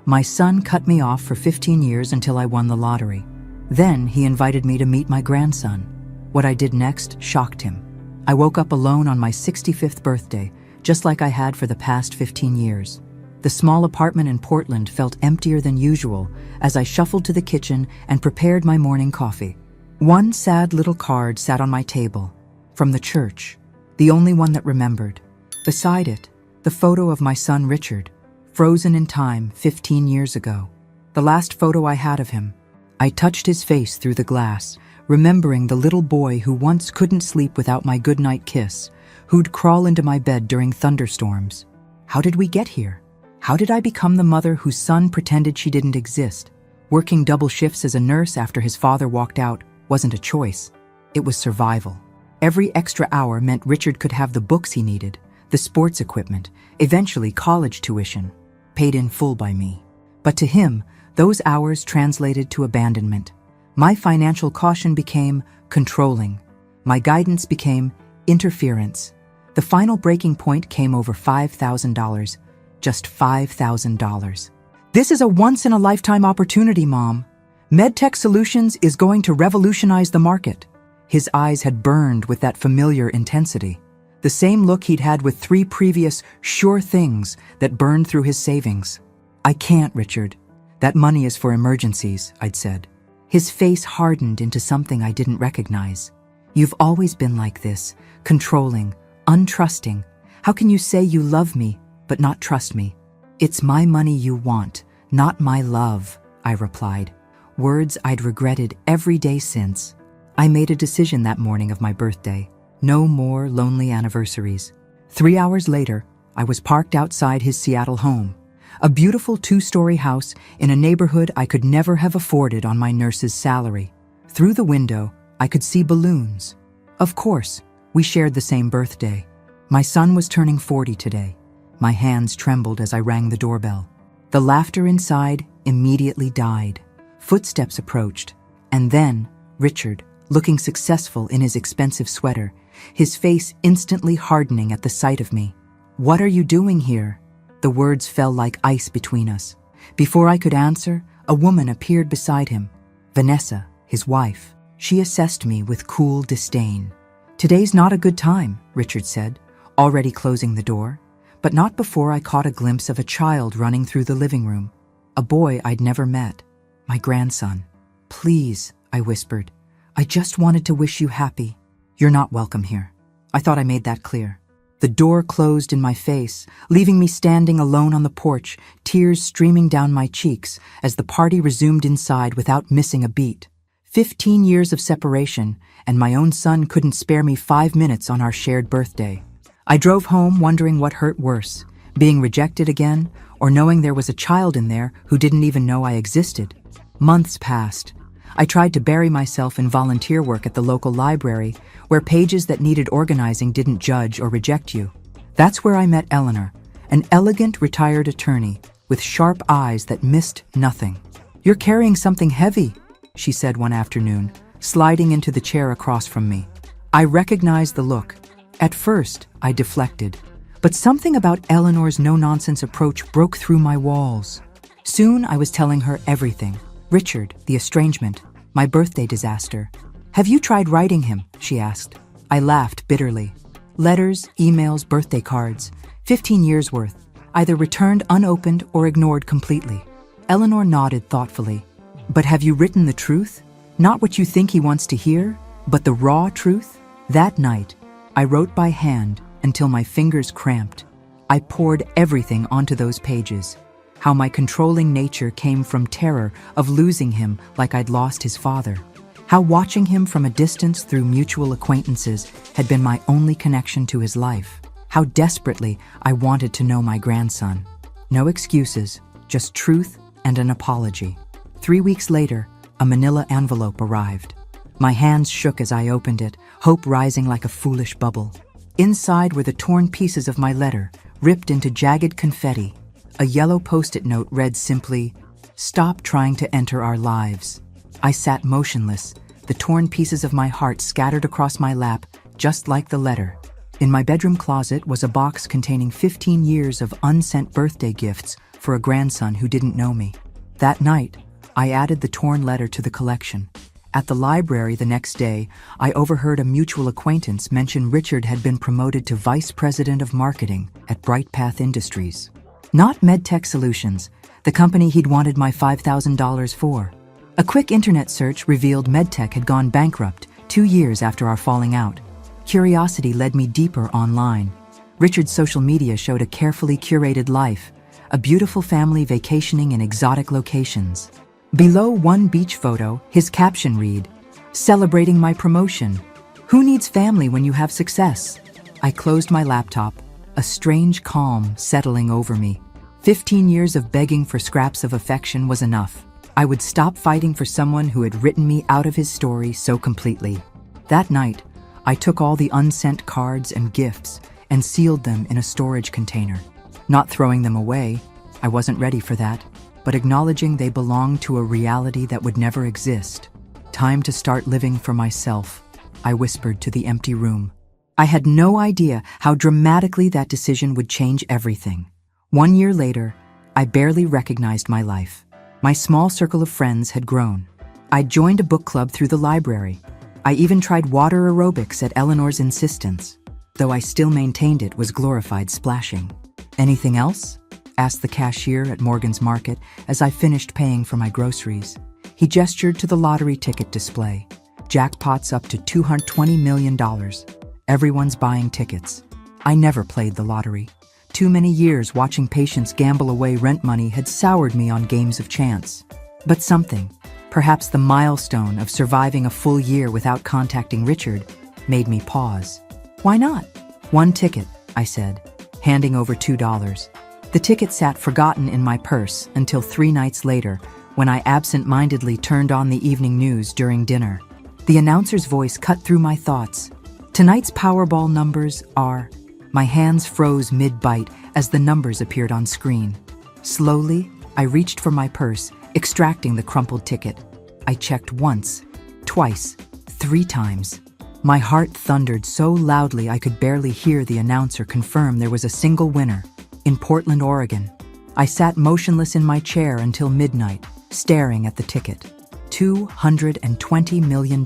My son cut me off for 15 years until I won the lottery. Then he invited me to meet my grandson. What I did next shocked him. I woke up alone on my 65th birthday, just like I had for the past 15 years. The small apartment in Portland felt emptier than usual as I shuffled to the kitchen and prepared my morning coffee. One sad little card sat on my table, from the church, the only one that remembered. Beside it, the photo of my son Richard, frozen in time 15 years ago. The last photo I had of him. I touched his face through the glass, remembering the little boy who once couldn't sleep without my goodnight kiss, who'd crawl into my bed during thunderstorms. How did we get here? How did I become the mother whose son pretended she didn't exist? Working double shifts as a nurse after his father walked out wasn't a choice. It was survival. Every extra hour meant Richard could have the books he needed, the sports equipment, eventually college tuition, paid in full by me. But to him, those hours translated to abandonment. My financial caution became controlling. My guidance became interference. The final breaking point came over $5,000. Just $5,000. This is a once-in-a-lifetime opportunity, Mom. MedTech Solutions is going to revolutionize the market. His eyes had burned with that familiar intensity. The same look he'd had with 3 previous sure things that burned through his savings. I can't, Richard. That money is for emergencies, I'd said. His face hardened into something I didn't recognize. You've always been like this, controlling, untrusting. How can you say you love me, but not trust me? It's my money you want, not my love, I replied. Words I'd regretted every day since. I made a decision that morning of my birthday. No more lonely anniversaries. 3 hours later, I was parked outside his Seattle home. A beautiful 2-story house in a neighborhood I could never have afforded on my nurse's salary. Through the window, I could see balloons. Of course, we shared the same birthday. My son was turning 40 today. My hands trembled as I rang the doorbell. The laughter inside immediately died. Footsteps approached, and then Richard, looking successful in his expensive sweater, his face instantly hardening at the sight of me. What are you doing here? The words fell like ice between us. Before I could answer, a woman appeared beside him. Vanessa, his wife. She assessed me with cool disdain. Today's not a good time, Richard said, already closing the door. But not before I caught a glimpse of a child running through the living room. A boy I'd never met. My grandson. Please, I whispered. I just wanted to wish you happy. You're not welcome here. I thought I made that clear. The door closed in my face, leaving me standing alone on the porch, tears streaming down my cheeks as the party resumed inside without missing a beat. 15 years of separation, and my own son couldn't spare me 5 minutes on our shared birthday. I drove home wondering what hurt worse, being rejected again, or knowing there was a child in there who didn't even know I existed. Months passed. I tried to bury myself in volunteer work at the local library, where pages that needed organizing didn't judge or reject you. That's where I met Eleanor, an elegant retired attorney with sharp eyes that missed nothing. You're carrying something heavy, she said one afternoon, sliding into the chair across from me. I recognized the look. At first, I deflected, but something about Eleanor's no-nonsense approach broke through my walls. Soon, I was telling her everything. Richard, the estrangement, my birthday disaster. Have you tried writing him? She asked. I laughed bitterly. Letters, emails, birthday cards, 15 years worth, either returned unopened or ignored completely. Eleanor nodded thoughtfully. But have you written the truth? Not what you think he wants to hear, but the raw truth? That night, I wrote by hand until my fingers cramped. I poured everything onto those pages. How my controlling nature came from terror of losing him like I'd lost his father. How watching him from a distance through mutual acquaintances had been my only connection to his life. How desperately I wanted to know my grandson. No excuses, just truth and an apology. 3 weeks later, a manila envelope arrived. My hands shook as I opened it, hope rising like a foolish bubble. Inside were the torn pieces of my letter, ripped into jagged confetti. A yellow post-it note read simply, "Stop trying to enter our lives." I sat motionless, the torn pieces of my heart scattered across my lap, just like the letter. In my bedroom closet was a box containing 15 years of unsent birthday gifts for a grandson who didn't know me. That night, I added the torn letter to the collection. At the library the next day, I overheard a mutual acquaintance mention Richard had been promoted to Vice President of Marketing at Bright Path Industries. Not MedTech Solutions, the company he'd wanted my $5,000 for. A quick internet search revealed MedTech had gone bankrupt 2 years after our falling out. Curiosity led me deeper online. Richard's social media showed a carefully curated life, a beautiful family vacationing in exotic locations. Below one beach photo, his caption read, "Celebrating my promotion. Who needs family when you have success?" I closed my laptop, a strange calm settling over me. 15 years of begging for scraps of affection was enough. I would stop fighting for someone who had written me out of his story so completely. That night, I took all the unsent cards and gifts and sealed them in a storage container. Not throwing them away, I wasn't ready for that, but acknowledging they belonged to a reality that would never exist. Time to start living for myself, I whispered to the empty room. I had no idea how dramatically that decision would change everything. 1 year later, I barely recognized my life. My small circle of friends had grown. I'd joined a book club through the library. I even tried water aerobics at Eleanor's insistence. Though I still maintained it was glorified splashing. "Anything else?" asked the cashier at Morgan's Market as I finished paying for my groceries. He gestured to the lottery ticket display. Jackpots up to $220 million. Everyone's buying tickets. I never played the lottery. Too many years watching patients gamble away rent money had soured me on games of chance. But something, perhaps the milestone of surviving a full year without contacting Richard, made me pause. "Why not?" "1 ticket," I said, handing over $2. The ticket sat forgotten in my purse until 3 nights later, when I absent-mindedly turned on the evening news during dinner. The announcer's voice cut through my thoughts. "Tonight's Powerball numbers are..." My hands froze mid-bite as the numbers appeared on screen. Slowly, I reached for my purse, extracting the crumpled ticket. I checked once, twice, 3 times. My heart thundered so loudly I could barely hear the announcer confirm there was a single winner. In Portland, Oregon. I sat motionless in my chair until midnight, staring at the ticket. $220 million.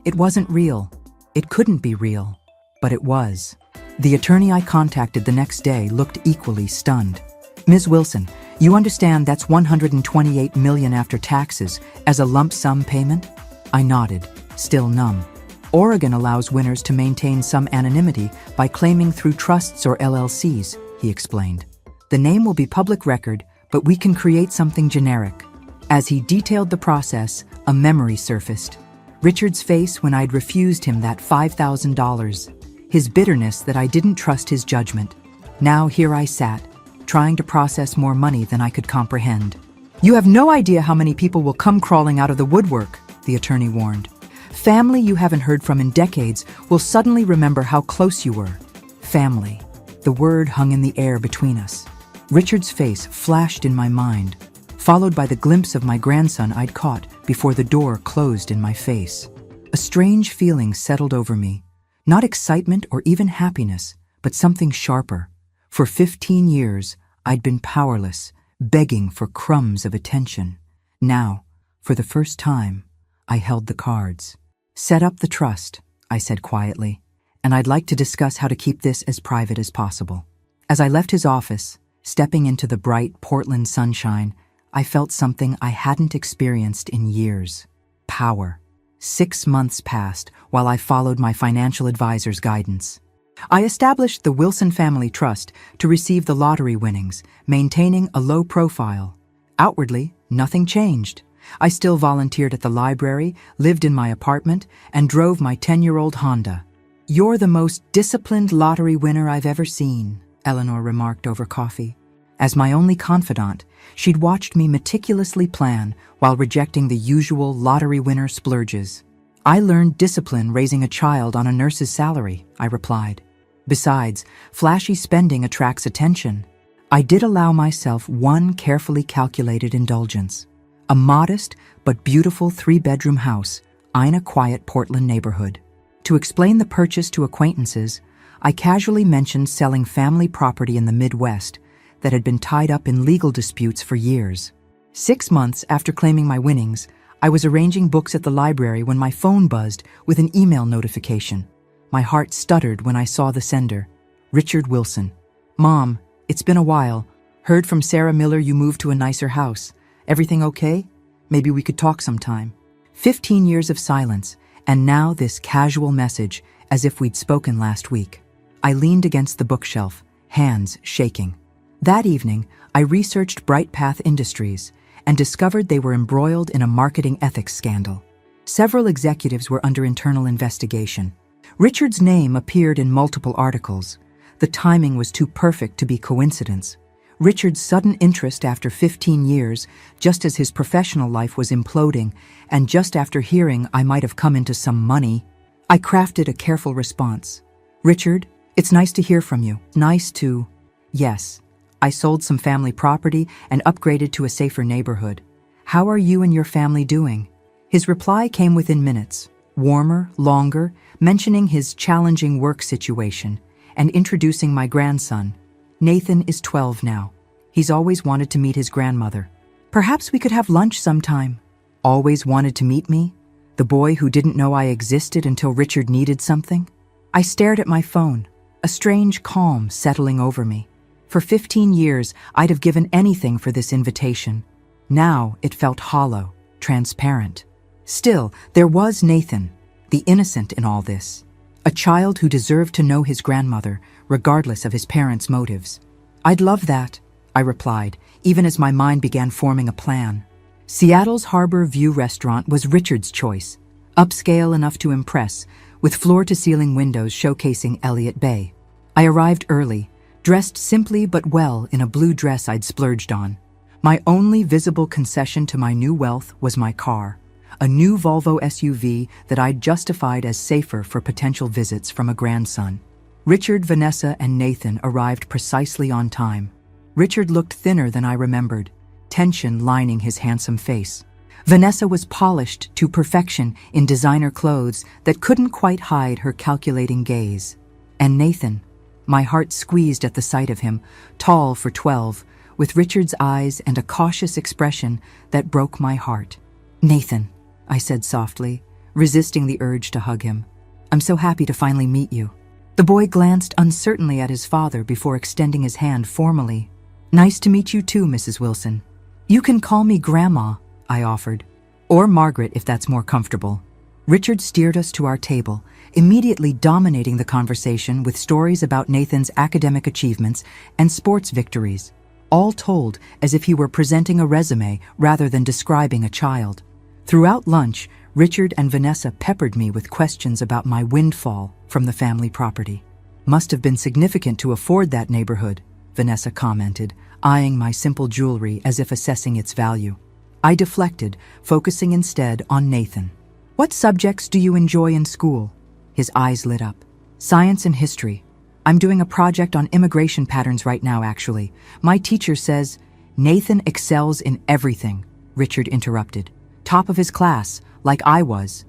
It wasn't real. It couldn't be real. But it was. The attorney I contacted the next day looked equally stunned. "Ms. Wilson, you understand that's $128 million after taxes as a lump sum payment?" I nodded, still numb. "Oregon allows winners to maintain some anonymity by claiming through trusts or LLCs," he explained. "The name will be public record, but we can create something generic." As he detailed the process, a memory surfaced. Richard's face when I'd refused him that $5,000. His bitterness that I didn't trust his judgment. Now here I sat, trying to process more money than I could comprehend. "You have no idea how many people will come crawling out of the woodwork," the attorney warned. "Family you haven't heard from in decades will suddenly remember how close you were." Family. The word hung in the air between us. Richard's face flashed in my mind, followed by the glimpse of my grandson I'd caught before the door closed in my face. A strange feeling settled over me. Not excitement or even happiness, but something sharper. For 15 years, I'd been powerless, begging for crumbs of attention. Now, for the first time, I held the cards. "Set up the trust," I said quietly, "and I'd like to discuss how to keep this as private as possible." As I left his office, stepping into the bright Portland sunshine, I felt something I hadn't experienced in years. Power. 6 months passed while I followed my financial advisor's guidance. I established the Wilson Family Trust to receive the lottery winnings, maintaining a low profile. Outwardly, nothing changed. I still volunteered at the library, lived in my apartment, and drove my 10-year-old Honda. "You're the most disciplined lottery winner I've ever seen," Eleanor remarked over coffee. As my only confidant, she'd watched me meticulously plan while rejecting the usual lottery winner splurges. "I learned discipline raising a child on a nurse's salary," I replied. "Besides, flashy spending attracts attention." I did allow myself one carefully calculated indulgence. A modest but beautiful 3-bedroom house in a quiet Portland neighborhood. To explain the purchase to acquaintances, I casually mentioned selling family property in the Midwest, that had been tied up in legal disputes for years. 6 months after claiming my winnings, I was arranging books at the library when my phone buzzed with an email notification. My heart stuttered when I saw the sender, Richard Wilson. "Mom, it's been a while. Heard from Sarah Miller you moved to a nicer house. Everything okay? Maybe we could talk sometime." 15 years of silence, and now this casual message, as if we'd spoken last week. I leaned against the bookshelf, hands shaking. That evening, I researched Bright Path Industries and discovered they were embroiled in a marketing ethics scandal. Several executives were under internal investigation. Richard's name appeared in multiple articles. The timing was too perfect to be coincidence. Richard's sudden interest after 15 years, just as his professional life was imploding, and just after hearing I might have come into some money, I crafted a careful response. "Richard, it's nice to hear from you. Nice to..." "Yes, I sold some family property and upgraded to a safer neighborhood. How are you and your family doing?" His reply came within minutes, warmer, longer, mentioning his challenging work situation and introducing my grandson. "Nathan is 12 now. He's always wanted to meet his grandmother. Perhaps we could have lunch sometime." Always wanted to meet me? The boy who didn't know I existed until Richard needed something? I stared at my phone, a strange calm settling over me. For 15 years, I'd have given anything for this invitation. Now it felt hollow, transparent. Still, there was Nathan, the innocent in all this. A child who deserved to know his grandmother, regardless of his parents' motives. "I'd love that," I replied, even as my mind began forming a plan. Seattle's Harbor View restaurant was Richard's choice, upscale enough to impress, with floor-to-ceiling windows showcasing Elliott Bay. I arrived early, dressed simply but well in a blue dress I'd splurged on. My only visible concession to my new wealth was my car, a new Volvo SUV that I'd justified as safer for potential visits from a grandson. Richard, Vanessa, and Nathan arrived precisely on time. Richard looked thinner than I remembered, tension lining his handsome face. Vanessa was polished to perfection in designer clothes that couldn't quite hide her calculating gaze. And Nathan, my heart squeezed at the sight of him, tall for 12, with Richard's eyes and a cautious expression that broke my heart. "Nathan," I said softly, resisting the urge to hug him. "I'm so happy to finally meet you." The boy glanced uncertainly at his father before extending his hand formally. "Nice to meet you too, Mrs. Wilson." "You can call me Grandma," I offered. "Or Margaret if that's more comfortable." Richard steered us to our table, immediately dominating the conversation with stories about Nathan's academic achievements and sports victories, all told as if he were presenting a resume rather than describing a child. Throughout lunch, Richard and Vanessa peppered me with questions about my windfall from the family property. "Must have been significant to afford that neighborhood," Vanessa commented, eyeing my simple jewelry as if assessing its value. I deflected, focusing instead on Nathan. "What subjects do you enjoy in school?" His eyes lit up. "Science and history. I'm doing a project on immigration patterns right now, actually. My teacher says..." "Nathan excels in everything," Richard interrupted. "Top of his class, like I was."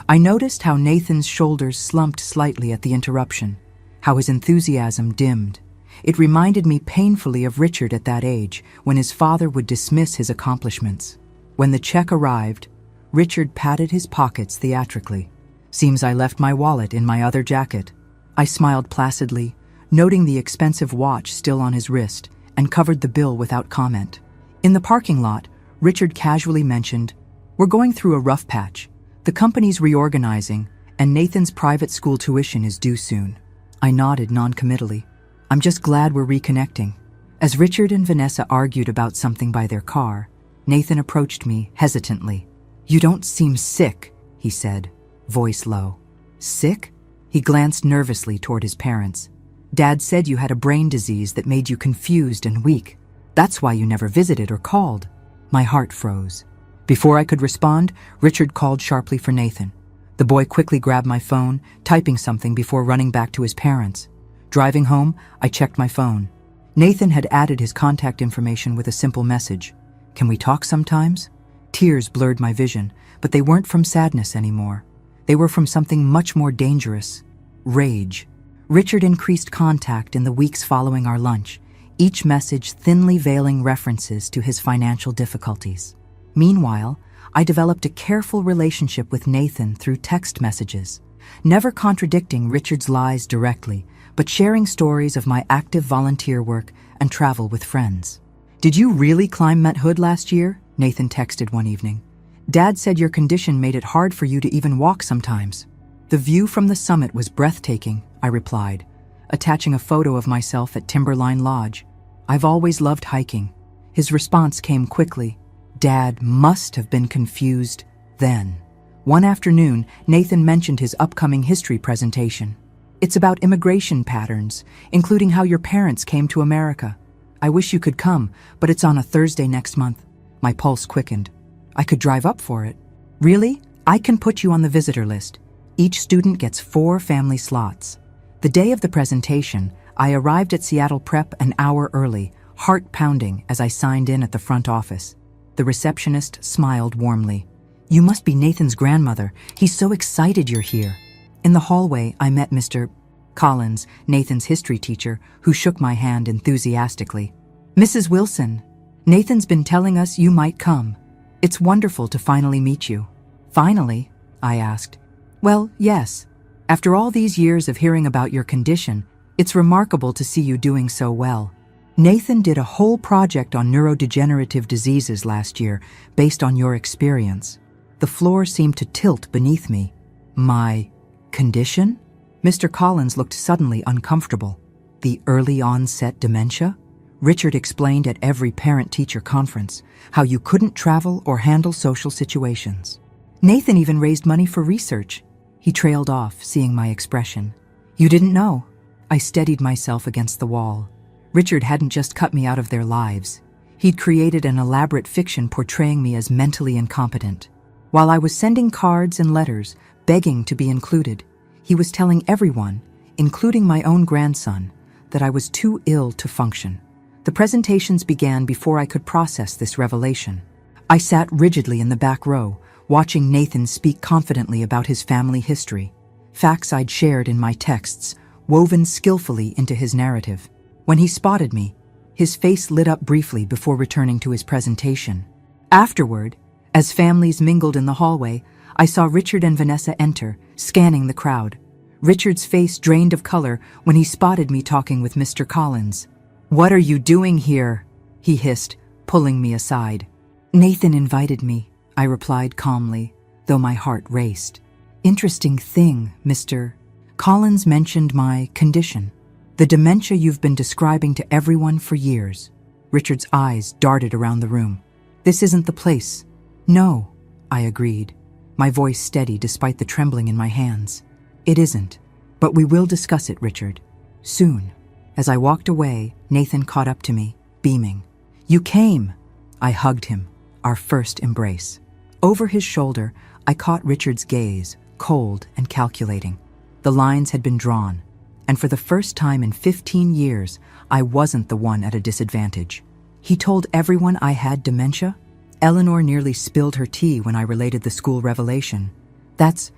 I noticed how Nathan's shoulders slumped slightly at the interruption, how his enthusiasm dimmed. It reminded me painfully of Richard at that age, when his father would dismiss his accomplishments. When the check arrived, Richard patted his pockets theatrically. "Seems I left my wallet in my other jacket." I smiled placidly, noting the expensive watch still on his wrist, and covered the bill without comment. In the parking lot, Richard casually mentioned, "We're going through a rough patch. The company's reorganizing, and Nathan's private school tuition is due soon." I nodded non-committally. "I'm just glad we're reconnecting." As Richard and Vanessa argued about something by their car, Nathan approached me hesitantly. "You don't seem sick," he said, voice low. "Sick?" He glanced nervously toward his parents. "Dad said you had a brain disease that made you confused and weak. That's why you never visited or called." My heart froze. Before I could respond, Richard called sharply for Nathan. The boy quickly grabbed my phone, typing something before running back to his parents. Driving home, I checked my phone. Nathan had added his contact information with a simple message. "Can we talk sometimes?" Tears blurred my vision, but they weren't from sadness anymore. They were from something much more dangerous. Rage. Richard increased contact in the weeks following our lunch, each message thinly veiling references to his financial difficulties. Meanwhile, I developed a careful relationship with Nathan through text messages, never contradicting Richard's lies directly, but sharing stories of my active volunteer work and travel with friends. "Did you really climb Mount Hood last year?" Nathan texted one evening. "Dad said your condition made it hard for you to even walk sometimes." "The view from the summit was breathtaking," I replied, attaching a photo of myself at Timberline Lodge. "I've always loved hiking." His response came quickly. Dad must have been confused then. One afternoon, Nathan mentioned his upcoming history presentation. "It's about immigration patterns, including how your parents came to America. I wish you could come, but it's on a Thursday next month." My pulse quickened. "I could drive up for it." "Really? I can put you on the visitor list. Each student gets 4 family slots." The day of the presentation, I arrived at Seattle Prep an hour early, heart pounding as I signed in at the front office. The receptionist smiled warmly. "You must be Nathan's grandmother. He's so excited you're here." In the hallway, I met Mr. Collins, Nathan's history teacher, who shook my hand enthusiastically. "Mrs. Wilson, Nathan's been telling us you might come. It's wonderful to finally meet you." "Finally?" I asked. "Well, yes. After all these years of hearing about your condition, it's remarkable to see you doing so well. Nathan did a whole project on neurodegenerative diseases last year based on your experience." The floor seemed to tilt beneath me. "My condition?" Mr. Collins looked suddenly uncomfortable. "The early onset dementia?" Richard explained at every parent-teacher conference how you couldn't travel or handle social situations. "Nathan even raised money for research." He trailed off, seeing my expression. "You didn't know?" I steadied myself against the wall. Richard hadn't just cut me out of their lives. He'd created an elaborate fiction portraying me as mentally incompetent. While I was sending cards and letters, begging to be included, he was telling everyone, including my own grandson, that I was too ill to function. The presentations began before I could process this revelation. I sat rigidly in the back row, watching Nathan speak confidently about his family history, facts I'd shared in my texts, woven skillfully into his narrative. When he spotted me, his face lit up briefly before returning to his presentation. Afterward, as families mingled in the hallway, I saw Richard and Vanessa enter, scanning the crowd. Richard's face drained of color when he spotted me talking with Mr. Collins. "What are you doing here?" he hissed, pulling me aside. "Nathan invited me," I replied calmly, though my heart raced. "Interesting thing, Mr. Collins mentioned my condition. The dementia you've been describing to everyone for years." Richard's eyes darted around the room. "This isn't the place." "No," I agreed, my voice steady despite the trembling in my hands. "It isn't, but we will discuss it, Richard. Soon." As I walked away, Nathan caught up to me, beaming. "You came!" I hugged him, our first embrace. Over his shoulder, I caught Richard's gaze, cold and calculating. The lines had been drawn, and for the first time in 15 years, I wasn't the one at a disadvantage. He told everyone I had dementia? Eleanor nearly spilled her tea when I related the school revelation. That's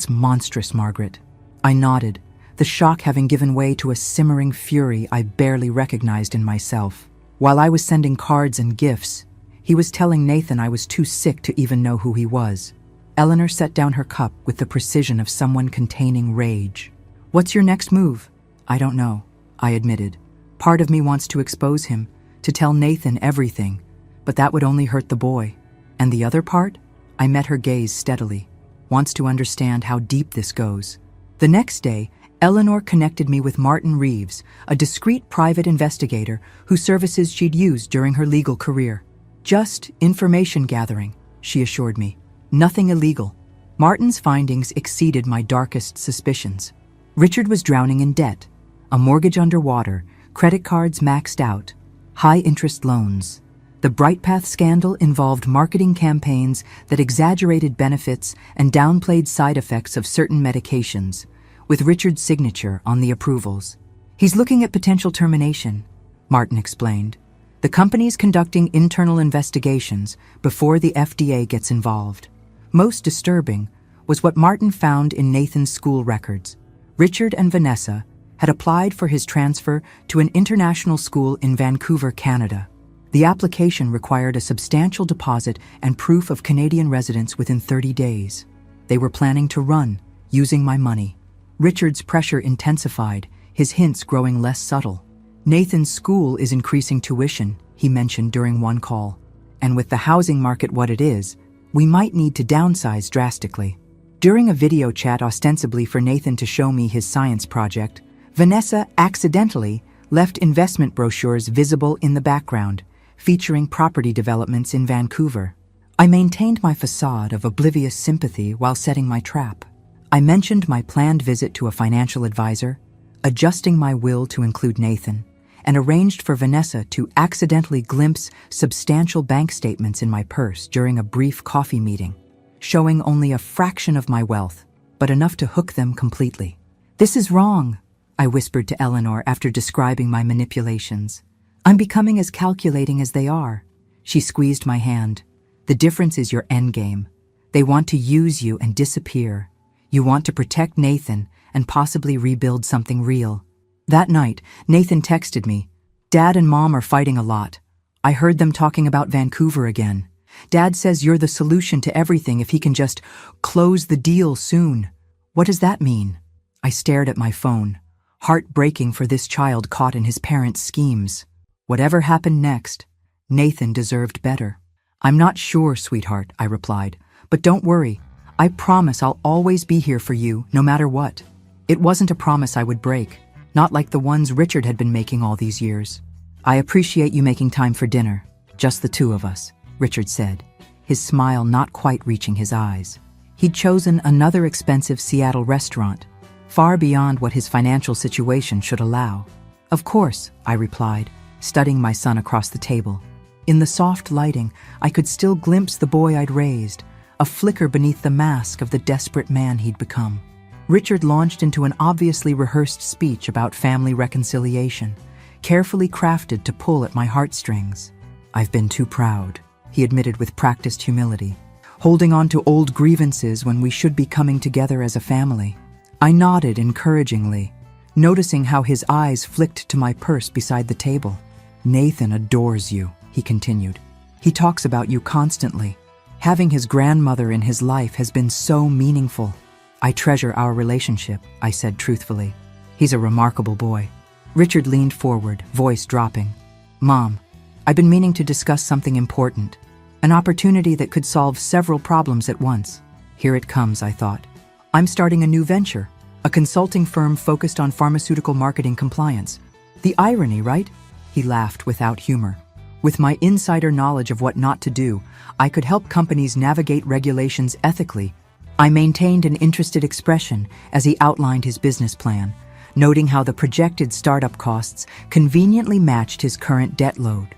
monstrous, Margaret." I nodded, the shock having given way to a simmering fury I barely recognized in myself. While I was sending cards and gifts, he was telling Nathan I was too sick to even know who he was. Eleanor set down her cup with the precision of someone containing rage. "What's your next move?" "I don't know," I admitted. "Part of me wants to expose him, to tell Nathan everything, but that would only hurt the boy. And the other part?" I met her gaze steadily. "Wants to understand how deep this goes." The next day, Eleanor connected me with Martin Reeves, a discreet private investigator whose services she'd used during her legal career. "Just information gathering," she assured me. "Nothing illegal." Martin's findings exceeded my darkest suspicions. Richard was drowning in debt, a mortgage underwater, credit cards maxed out, high-interest loans. The BrightPath scandal involved marketing campaigns that exaggerated benefits and downplayed side effects of certain medications, with Richard's signature on the approvals. "He's looking at potential termination," Martin explained. "The company's conducting internal investigations before the FDA gets involved." Most disturbing was what Martin found in Nathan's school records. Richard and Vanessa had applied for his transfer to an international school in Vancouver, Canada. The application required a substantial deposit and proof of Canadian residence within 30 days. They were planning to run, using my money. Richard's pressure intensified, his hints growing less subtle. Nathan's school is increasing tuition, he mentioned during one call. And with the housing market what it is, we might need to downsize drastically. During a video chat ostensibly for Nathan to show me his science project, Vanessa accidentally left investment brochures visible in the background, featuring property developments in Vancouver. I maintained my facade of oblivious sympathy while setting my trap. I mentioned my planned visit to a financial advisor, adjusting my will to include Nathan, and arranged for Vanessa to accidentally glimpse substantial bank statements in my purse during a brief coffee meeting, showing only a fraction of my wealth, but enough to hook them completely. "This is wrong," I whispered to Eleanor after describing my manipulations. "I'm becoming as calculating as they are." She squeezed my hand. "The difference is your endgame. They want to use you and disappear. You want to protect Nathan and possibly rebuild something real." That night, Nathan texted me, "Dad and Mom are fighting a lot. I heard them talking about Vancouver again. Dad says you're the solution to everything if he can just close the deal soon." What does that mean? I stared at my phone, heartbreaking for this child caught in his parents' schemes. Whatever happened next, Nathan deserved better. "I'm not sure, sweetheart," I replied, "but don't worry. I promise I'll always be here for you, no matter what." It wasn't a promise I would break, not like the ones Richard had been making all these years. "I appreciate you making time for dinner, just the two of us," Richard said, his smile not quite reaching his eyes. He'd chosen another expensive Seattle restaurant, far beyond what his financial situation should allow. "Of course," I replied, studying my son across the table. In the soft lighting, I could still glimpse the boy I'd raised, a flicker beneath the mask of the desperate man he'd become. Richard launched into an obviously rehearsed speech about family reconciliation, carefully crafted to pull at my heartstrings. "I've been too proud," he admitted with practiced humility, "holding on to old grievances when we should be coming together as a family." I nodded encouragingly, noticing how his eyes flicked to my purse beside the table. "Nathan adores you," he continued. "He talks about you constantly. Having his grandmother in his life has been so meaningful." "I treasure our relationship," I said truthfully. "He's a remarkable boy." Richard leaned forward, voice dropping. "Mom, I've been meaning to discuss something important, an opportunity that could solve several problems at once." Here it comes, I thought. "I'm starting a new venture, a consulting firm focused on pharmaceutical marketing compliance. The irony, right?" He laughed without humor. "With my insider knowledge of what not to do, I could help companies navigate regulations ethically." I maintained an interested expression as he outlined his business plan, noting how the projected startup costs conveniently matched his current debt load.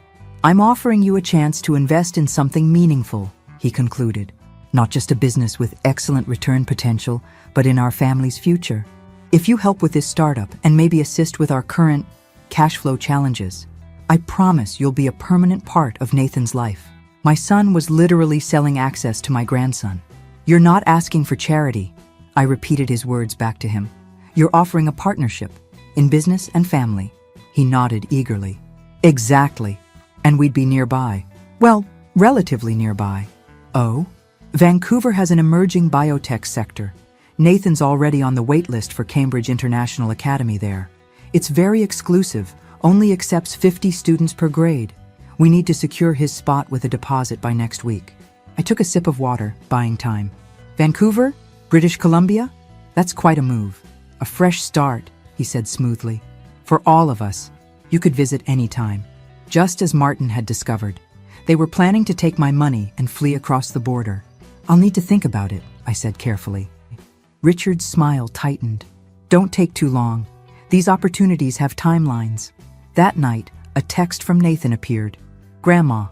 "I'm offering you a chance to invest in something meaningful," he concluded. "Not just a business with excellent return potential, but in our family's future. If you help with this startup and maybe assist with our current cash flow challenges, I promise you'll be a permanent part of Nathan's life." My son was literally selling access to my grandson. "You're not asking for charity," I repeated his words back to him. "You're offering a partnership, in business and family." He nodded eagerly. "Exactly. And we'd be nearby. Well, relatively nearby." "Oh?" "Vancouver has an emerging biotech sector. Nathan's already on the wait list for Cambridge International Academy there. It's very exclusive, only accepts 50 students per grade. We need to secure his spot with a deposit by next week." I took a sip of water, buying time. "Vancouver? British Columbia? That's quite a move. A fresh start," he said smoothly. "For all of us. You could visit any time." Just as Martin had discovered, they were planning to take my money and flee across the border. "I'll need to think about it," I said carefully. Richard's smile tightened. "Don't take too long. These opportunities have timelines." That night, a text from Nathan appeared. "Grandma,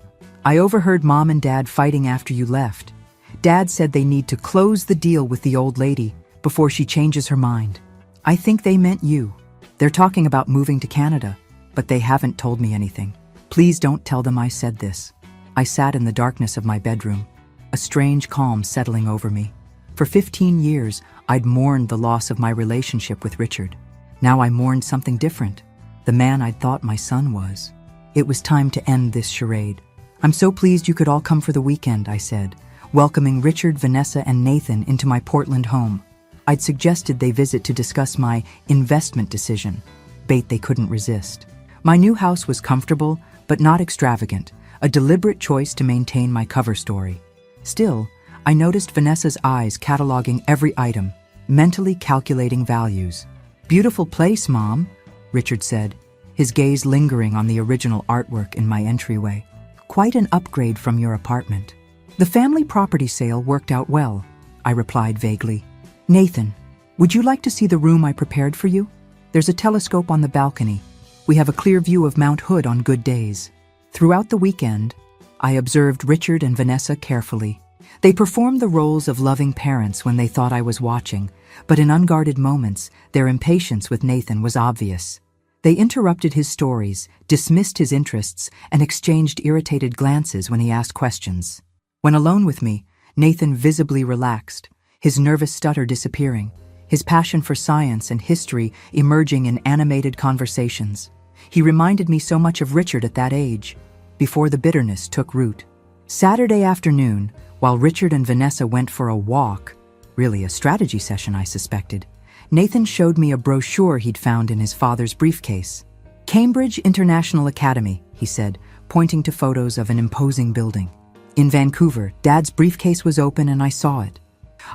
I overheard Mom and Dad fighting after you left. Dad said they need to close the deal with the old lady before she changes her mind. I think they meant you. They're talking about moving to Canada, but they haven't told me anything. Please don't tell them I said this." I sat in the darkness of my bedroom, a strange calm settling over me. For 15 years, I'd mourned the loss of my relationship with Richard. Now I mourned something different, the man I'd thought my son was. It was time to end this charade. "I'm so pleased you could all come for the weekend," I said, welcoming Richard, Vanessa, and Nathan into my Portland home. I'd suggested they visit to discuss my investment decision, bait they couldn't resist. My new house was comfortable, but not extravagant, a deliberate choice to maintain my cover story. Still, I noticed Vanessa's eyes cataloging every item, mentally calculating values. "Beautiful place, Mom," Richard said, his gaze lingering on the original artwork in my entryway. "Quite an upgrade from your apartment." "The family property sale worked out well," I replied vaguely. "Nathan, would you like to see the room I prepared for you? There's a telescope on the balcony. We have a clear view of Mount Hood on good days." Throughout the weekend, I observed Richard and Vanessa carefully. They performed the roles of loving parents when they thought I was watching, but in unguarded moments, their impatience with Nathan was obvious. They interrupted his stories, dismissed his interests, and exchanged irritated glances when he asked questions. When alone with me, Nathan visibly relaxed, his nervous stutter disappearing, his passion for science and history emerging in animated conversations. He reminded me so much of Richard at that age, before the bitterness took root. Saturday afternoon, while Richard and Vanessa went for a walk, really a strategy session I suspected, Nathan showed me a brochure he'd found in his father's briefcase. "Cambridge International Academy," he said, pointing to photos of an imposing building. "In Vancouver, Dad's briefcase was open and I saw it.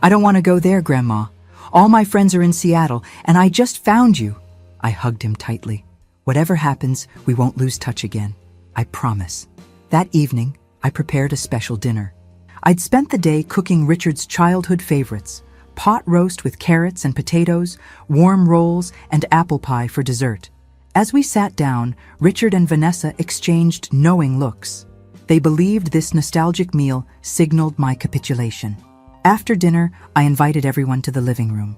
I don't want to go there, Grandma. All my friends are in Seattle, and I just found you." I hugged him tightly. "Whatever happens, we won't lose touch again. I promise." That evening, I prepared a special dinner. I'd spent the day cooking Richard's childhood favorites: pot roast with carrots and potatoes, warm rolls, and apple pie for dessert. As we sat down, Richard and Vanessa exchanged knowing looks. They believed this nostalgic meal signaled my capitulation. After dinner, I invited everyone to the living room.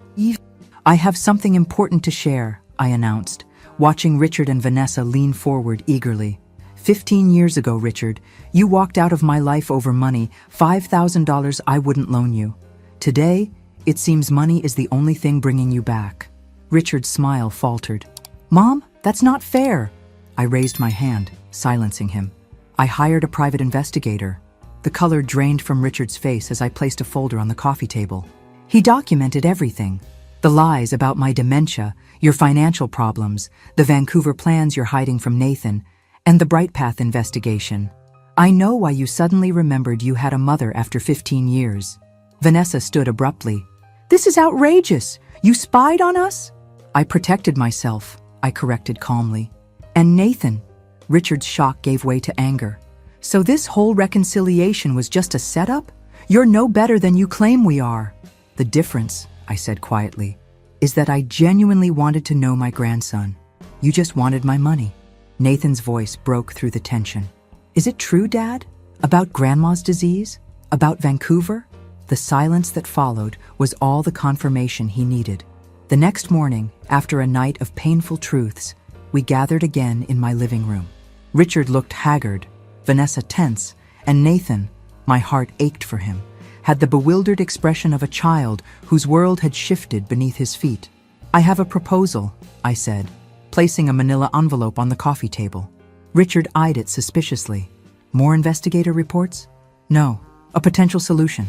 "I have something important to share," I announced, watching Richard and Vanessa lean forward eagerly. 15 years ago, Richard, you walked out of my life over money, $5,000 I wouldn't loan you. Today, it seems money is the only thing bringing you back." Richard's smile faltered. "Mom, that's not fair." I raised my hand, silencing him. "I hired a private investigator." The color drained from Richard's face as I placed a folder on the coffee table. "He documented everything. The lies about my dementia, your financial problems, the Vancouver plans you're hiding from Nathan, and the Bright Path investigation. I know why you suddenly remembered you had a mother after 15 years. Vanessa stood abruptly. "This is outrageous! You spied on us?" "I protected myself," I corrected calmly. "And Nathan?" Richard's shock gave way to anger. "So this whole reconciliation was just a setup? You're no better than you claim we are." "The difference," I said quietly, "is that I genuinely wanted to know my grandson. You just wanted my money." Nathan's voice broke through the tension. "Is it true, Dad? About Grandma's disease? About Vancouver?" The silence that followed was all the confirmation he needed. The next morning, after a night of painful truths, we gathered again in my living room. Richard looked haggard, Vanessa tense, and Nathan, my heart ached for him, had the bewildered expression of a child whose world had shifted beneath his feet. "I have a proposal," I said, placing a manila envelope on the coffee table. Richard eyed it suspiciously. "More investigator reports?" "No, a potential solution."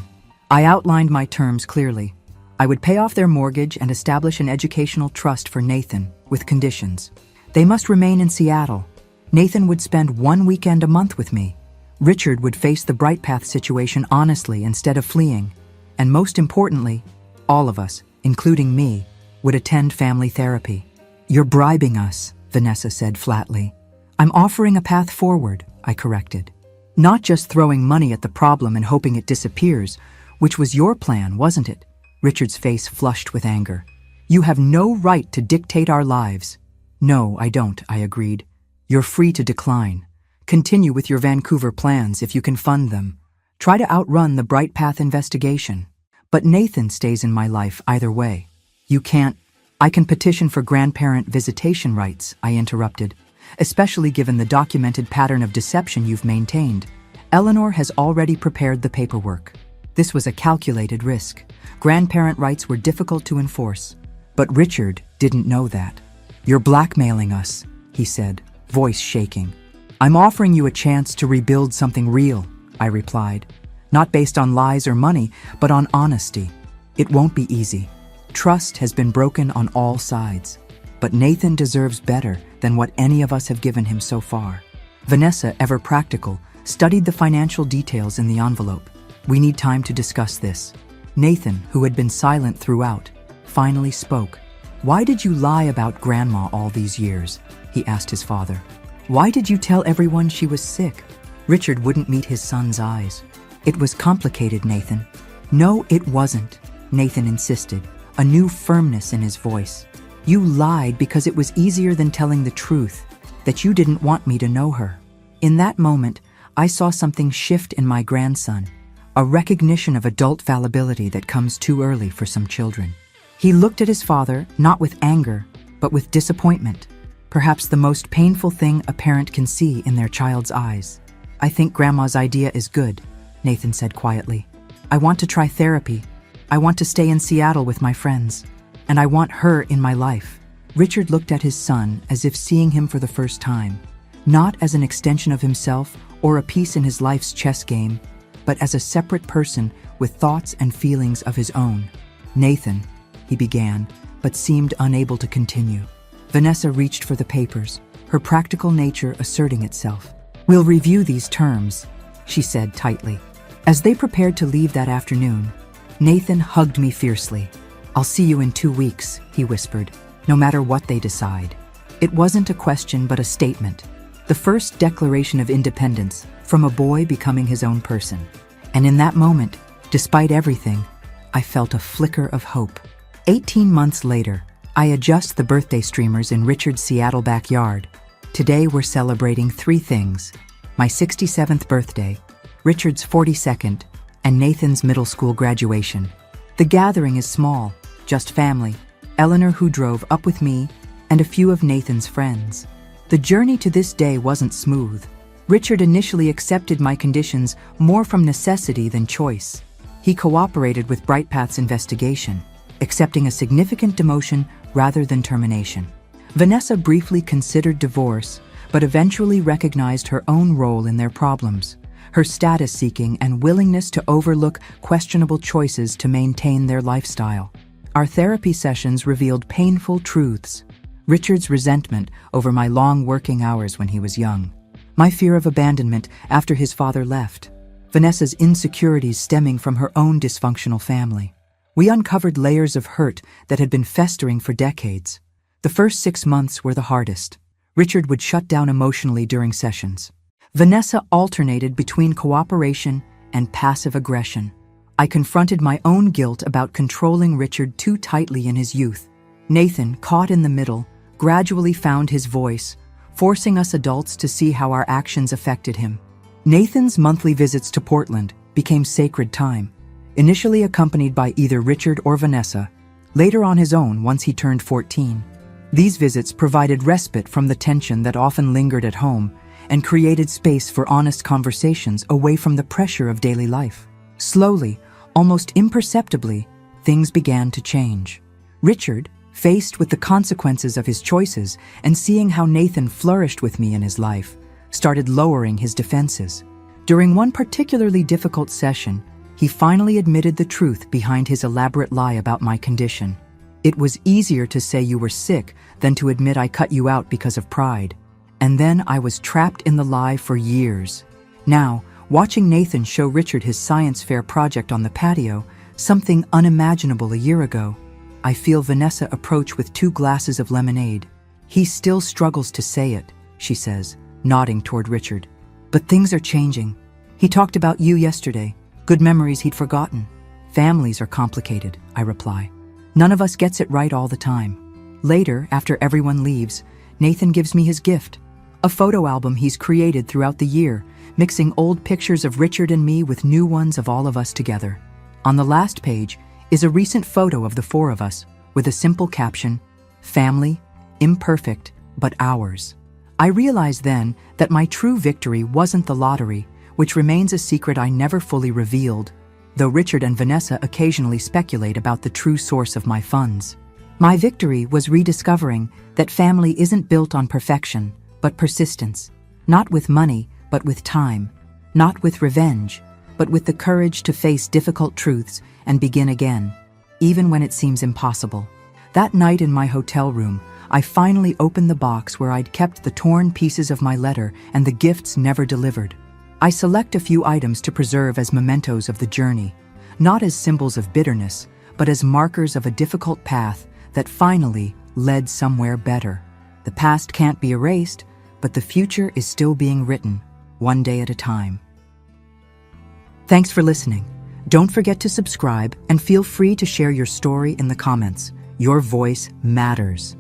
I outlined my terms clearly. I would pay off their mortgage and establish an educational trust for Nathan, with conditions. They must remain in Seattle. Nathan would spend 1 weekend a month with me. Richard would face the Bright Path situation honestly instead of fleeing. And most importantly, all of us, including me, would attend family therapy. "You're bribing us," Vanessa said flatly. "I'm offering a path forward," I corrected. "Not just throwing money at the problem and hoping it disappears, which was your plan, wasn't it?" Richard's face flushed with anger. "You have no right to dictate our lives." "No, I don't," I agreed. "You're free to decline. Continue with your Vancouver plans if you can fund them. Try to outrun the Bright Path investigation. But Nathan stays in my life either way." "You can't." "I can petition for grandparent visitation rights," I interrupted, "especially given the documented pattern of deception you've maintained. Eleanor has already prepared the paperwork." This was a calculated risk. Grandparent rights were difficult to enforce. But Richard didn't know that. "You're blackmailing us," he said, voice shaking. "I'm offering you a chance to rebuild something real," I replied. "Not based on lies or money, but on honesty. It won't be easy. Trust has been broken on all sides. But Nathan deserves better than what any of us have given him so far." Vanessa, ever practical, studied the financial details in the envelope. "We need time to discuss this." Nathan, who had been silent throughout, finally spoke. "Why did you lie about Grandma all these years?" he asked his father. "Why did you tell everyone she was sick?" Richard wouldn't meet his son's eyes. "It was complicated, Nathan." "No, it wasn't," Nathan insisted, a new firmness in his voice. "You lied because it was easier than telling the truth, that you didn't want me to know her." In that moment, I saw something shift in my grandson, a recognition of adult fallibility that comes too early for some children. He looked at his father, not with anger, but with disappointment, perhaps the most painful thing a parent can see in their child's eyes. "I think Grandma's idea is good," Nathan said quietly. "I want to try therapy. I want to stay in Seattle with my friends. And I want her in my life." Richard looked at his son as if seeing him for the first time, not as an extension of himself or a piece in his life's chess game, but as a separate person with thoughts and feelings of his own. "Nathan," he began, but seemed unable to continue. Vanessa reached for the papers, her practical nature asserting itself. "We'll review these terms," she said tightly. As they prepared to leave that afternoon, Nathan hugged me fiercely. "I'll see you in 2 weeks," he whispered, "no matter what they decide." It wasn't a question but a statement, the first declaration of independence from a boy becoming his own person. And in that moment, despite everything, I felt a flicker of hope. 18 months later, I adjust the birthday streamers in Richard's Seattle backyard. Today we're celebrating 3 things: my 67th birthday, Richard's 42nd, and Nathan's middle school graduation. The gathering is small, just family, Eleanor, who drove up with me, and a few of Nathan's friends. The journey to this day wasn't smooth. Richard initially accepted my conditions more from necessity than choice. He cooperated with BrightPath's investigation, accepting a significant demotion rather than termination. Vanessa briefly considered divorce, but eventually recognized her own role in their problems, her status seeking and willingness to overlook questionable choices to maintain their lifestyle. Our therapy sessions revealed painful truths: Richard's resentment over my long working hours when he was young, my fear of abandonment after his father left, Vanessa's insecurities stemming from her own dysfunctional family. We uncovered layers of hurt that had been festering for decades. The first 6 months were the hardest. Richard would shut down emotionally during sessions. Vanessa alternated between cooperation and passive aggression. I confronted my own guilt about controlling Richard too tightly in his youth. Nathan, caught in the middle, gradually found his voice, forcing us adults to see how our actions affected him. Nathan's monthly visits to Portland became sacred time, initially accompanied by either Richard or Vanessa, later on his own once he turned 14. These visits provided respite from the tension that often lingered at home and created space for honest conversations away from the pressure of daily life. Slowly, almost imperceptibly, things began to change. Richard, faced with the consequences of his choices and seeing how Nathan flourished with me in his life, started lowering his defenses. During one particularly difficult session, he finally admitted the truth behind his elaborate lie about my condition. "It was easier to say you were sick than to admit I cut you out because of pride. And then I was trapped in the lie for years." Now, watching Nathan show Richard his science fair project on the patio, something unimaginable a year ago, I feel Vanessa approach with 2 glasses of lemonade. "He still struggles to say it," she says, nodding toward Richard. "But things are changing. He talked about you yesterday, good memories he'd forgotten." "Families are complicated," I reply. "None of us gets it right all the time." Later, after everyone leaves, Nathan gives me his gift, a photo album he's created throughout the year, mixing old pictures of Richard and me with new ones of all of us together. On the last page is a recent photo of the 4 of us, with a simple caption, "Family, imperfect, but ours." I realized then that my true victory wasn't the lottery, which remains a secret I never fully revealed, though Richard and Vanessa occasionally speculate about the true source of my funds. My victory was rediscovering that family isn't built on perfection, but persistence. Not with money, but with time. Not with revenge, but with the courage to face difficult truths and begin again, even when it seems impossible. That night in my hotel room, I finally opened the box where I'd kept the torn pieces of my letter and the gifts never delivered. I select a few items to preserve as mementos of the journey, not as symbols of bitterness, but as markers of a difficult path that finally led somewhere better. The past can't be erased, but the future is still being written, one day at a time. Thanks for listening. Don't forget to subscribe and feel free to share your story in the comments. Your voice matters.